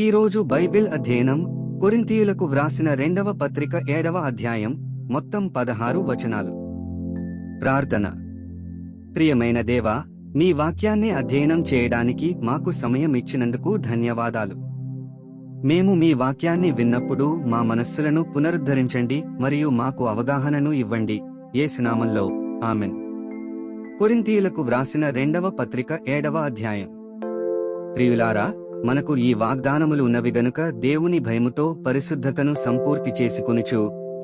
ఈరోజు బైబిల్ అధ్యయనం కొరింథీయులకు వ్రాసిన 2వ పత్రిక 7వ అధ్యాయం మొత్తం 16 వచనాలు. ప్రార్థన. ప్రియమైన దేవా, మీ వాక్యాన్ని అధ్యయనం చేయడానికి మాకు సమయం ఇచ్చినందుకు ధన్యవాదాలు. మేము మీ వాక్యాన్ని విన్నప్పుడు మా మనస్సులను పునరుద్ధరించండి మరియు మాకు అవగాహనను ఇవ్వండి. యేసు నామములో ఆమెన్. కొరింథీయులకు వ్రాసిన 2వ పత్రిక 7వ అధ్యాయం. ప్రియులారా, మనకు ఈ వాగ్దానములు ఉన్నవి గనుక దేవుని భయముతో పరిశుద్ధతను సంపూర్తి చేసుకొనుచు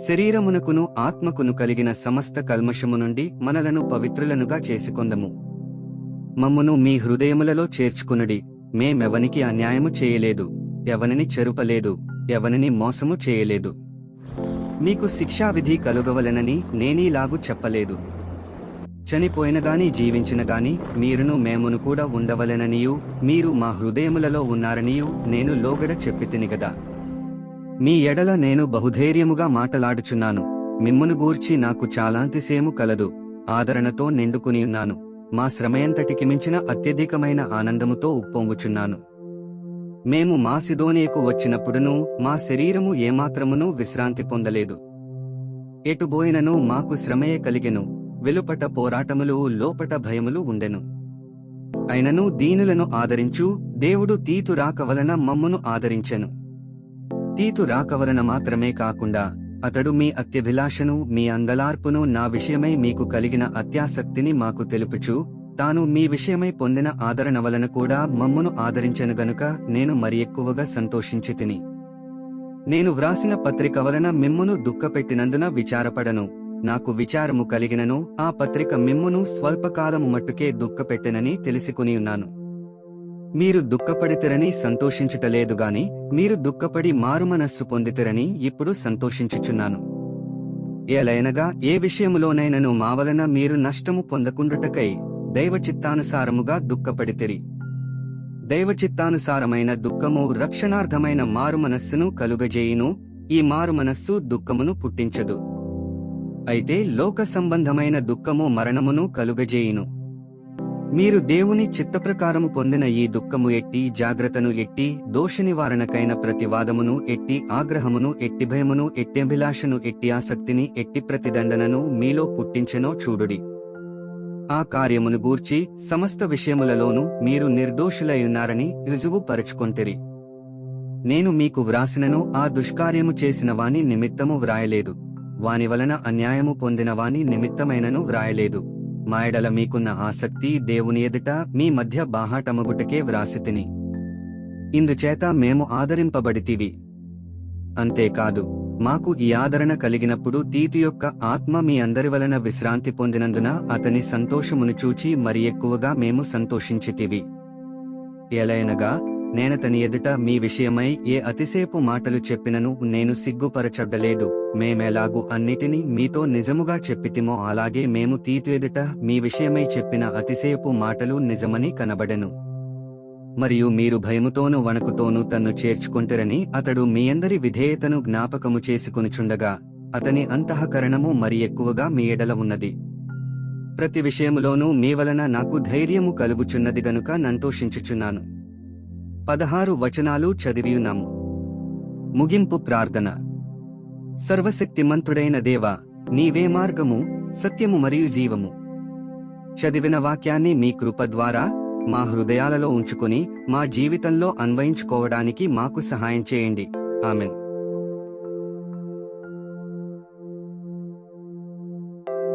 శరీరమునకును ఆత్మకును కలిగిన సమస్త కల్మషము నుండి మనలను పవిత్రులనుగా చేసుకొందము. మమ్మును మీ హృదయములలో చేర్చుకునుడి. మేమెవనికి అన్యాయము చేయలేదు, ఎవనిని చెరుపలేదు, ఎవనిని మోసము చేయలేదు. మీకు శిక్షావిధి కలుగవలెనని నేనీలాగు చెప్పలేదు. చనిపోయినగాని జీవించినగాని మీరును మేమును కూడా ఉండవలెననియు మీరు మా హృదయములలో ఉన్నారనియు నేను లోగడ చెప్పితిని గదా. మీ ఎడల నేను బహుధైర్యముగా మాటలాడుచున్నాను. మిమ్మును గూర్చి నాకు చాలాంతిసేము కలదు. ఆదరణతో నిండుకుని ఉన్నాను. మా శ్రమయంతటికి మించిన అత్యధికమైన ఆనందముతో ఉప్పొంగుచున్నాను. మేము మాసిదోనియకు వచ్చినప్పుడును మా శరీరము ఏమాత్రమును విశ్రాంతి పొందలేదు. ఎటుబోయినను మాకు శ్రమయే కలిగెను. వెలుపట పోరాటములు, లోపట భయములు ఉండెను. అయినను దీనులను ఆదరించు దేవుడు తీతు రాక వలన మమ్మును ఆదరించెను. తీతు రాక వలన మాత్రమే కాకుండా అతడు మీ అత్యభిలాషను, మీ అంగలార్పును నా విషయమై మీకు కలిగిన అత్యాసక్తిని మాకు తెలుపుచు తాను మీ విషయమై పొందిన ఆదరణ వలన కూడా మమ్మును ఆదరించెను గనుక నేను మరి ఎక్కువగా సంతోషించితిని. నేను వ్రాసిన పత్రిక వలన మిమ్మును దుఃఖపెట్టినందున విచారపడను. నాకు విచారము కలిగినను ఆ పత్రిక మిమ్మును స్వల్పకాలము మట్టుకే దుఃఖపెట్టెనని తెలిసికుని ఉన్నాను. మీరు దుఃఖపడితిరని సంతోషించుటలేదుగాని మీరు దుఃఖపడి మారుమనస్సు పొందితిరని ఇప్పుడు సంతోషించుచున్నాను. ఏలైనగా ఏ విషయములోనైనను మా వలన మీరు నష్టము పొందకుండుటకై దైవచిత్తానుసారముగా దుఃఖపడితిరి. దైవచిత్తానుసారమైన దుఃఖము రక్షణార్థమైన మారుమనస్సును కలుగజేయును. ఈ మారుమనస్సు దుఃఖమును పుట్టించదు. అయితే లోక సంబంధమైన దుఃఖము మరణమును కలుగజేయును. మీరు దేవుని చిత్తప్రకారము పొందిన ఈ దుఃఖము ఎట్టి జాగ్రత్తను ఎట్టి దోషనివారణకైన ప్రతివాదమును ఎట్టి ఆగ్రహమును ఎట్టి భయమును ఎట్టెంభిలాషను ఎట్టి ఆసక్తిని ఎట్టి ప్రతిదండనను మీలో పుట్టించెనో చూడుడి. ఆ కార్యమును గూర్చి సమస్త విషయములలోనూ మీరు నిర్దోషులైయున్నారని రుజువు పరచుకొంటిరి. నేను మీకు వ్రాసినను ఆ దుష్కార్యము చేసిన వాని నిమిత్తము వ్రాయలేదు. వాని వలన అన్యాయము పొందిన వాని నిమిత్తమైనను వ్రాయలేదు. మా ఎడల మీకున్న ఆసక్తి దేవుని ఎదుట మీ మధ్య బాహాటమగుటకే వ్రాసితిని. ఇందుచేత మేము ఆదరింపబడితివి. అంతేకాదు, మాకు ఈ ఆదరణ కలిగినప్పుడు తీతు యొక్క ఆత్మ మీ అందరి వలన విశ్రాంతి పొందినందున అతని సంతోషమును చూచి మరి ఎక్కువగా మేము సంతోషించితివి. ఎలయనగా నేనతని ఎదుట మీ విషయమై ఏ అతిసేపు మాటలు చెప్పినను నేను సిగ్గుపరచబడలేదు. మేమెలాగు అన్నిటినీ మీతో నిజముగా చెప్పితిమో అలాగే మేము తీతు ఎదుట మీ విషయమై చెప్పిన అతిసేపు మాటలు నిజమని కనబడెను. మరియు మీరు భయముతోనూ వణకుతోనూ తన్ను చేర్చుకొంటిరని అతడు మీ అందరి విధేయతను జ్ఞాపకము చేసుకొనుచుండగా అతని అంతఃకరణము మరి ఎక్కువగా మీ ఎడల ఉన్నది. ప్రతి విషయములోనూ మీ వలన నాకు ధైర్యము కలుగుచున్నది గనుక సంతోషించుచున్నాను. 16 వచనాలు చదివియున్నాము. ముగింపు ప్రార్థన. సర్వశక్తిమంతుడైన దేవా, నీవే మార్గము, సత్యము మరియు జీవము. చదివిన వాక్యాన్ని మీ కృప ద్వారా మా హృదయాలలో ఉంచుకొని మా జీవితంలో అన్వయించుకోవడానికి మాకు సహాయం చేయండి. ఆమెన్.